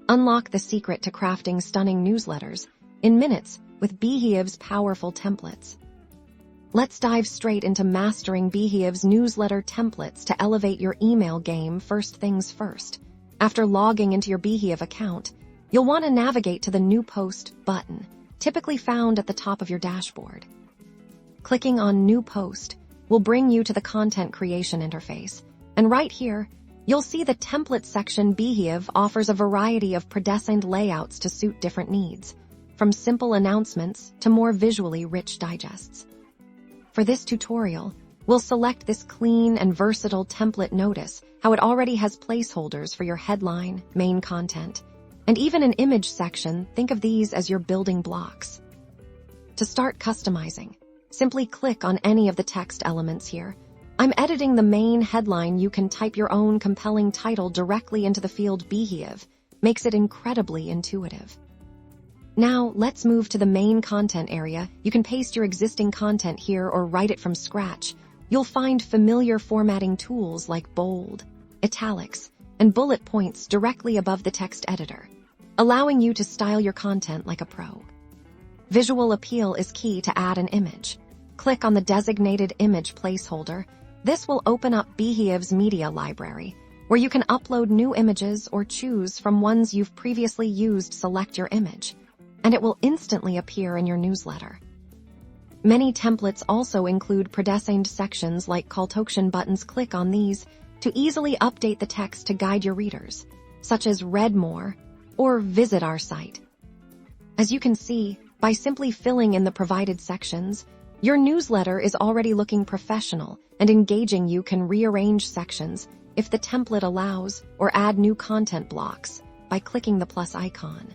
Unlock the secret to crafting stunning newsletters in minutes with Beehiiv's powerful templates. Let's dive straight into mastering Beehiiv's newsletter templates to elevate your email game first things first. After logging into your Beehiiv account, you'll want to navigate to the New Post button, typically found at the top of your dashboard. Clicking on New Post will bring you to the content creation interface, and right here, you'll see the template section. Beehiiv offers a variety of predesigned layouts to suit different needs, from simple announcements to more visually rich digests. For this tutorial, we'll select this clean and versatile template. Notice how it already has placeholders for your headline, main content, and even an image section. Think of these as your building blocks. To start customizing, simply click on any of the text elements here. I'm editing the main headline. You can type your own compelling title directly into the field. Beehiiv makes it incredibly intuitive. Now, let's move to the main content area. You can paste your existing content here or write it from scratch. You'll find familiar formatting tools like bold, italics, and bullet points directly above the text editor, allowing you to style your content like a pro. Visual appeal is key. To add an image, click on the designated image placeholder. This will open up Beehiiv's media library, where you can upload new images or choose from ones you've previously used. Select your image, and it will instantly appear in your newsletter. Many templates also include predesigned sections like call to action buttons. Click on these to easily update the text to guide your readers, such as read more or visit our site. As you can see, by simply filling in the provided sections, your newsletter is already looking professional and engaging. You can rearrange sections if the template allows, or add new content blocks by clicking the plus icon.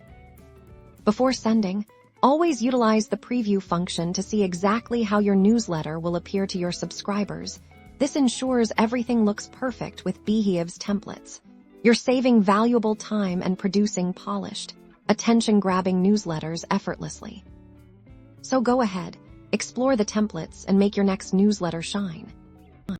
Before sending, always utilize the preview function to see exactly how your newsletter will appear to your subscribers. This ensures everything looks perfect with Beehiiv's templates. You're saving valuable time and producing polished, attention-grabbing newsletters effortlessly. So go ahead, explore the templates and make your next newsletter shine.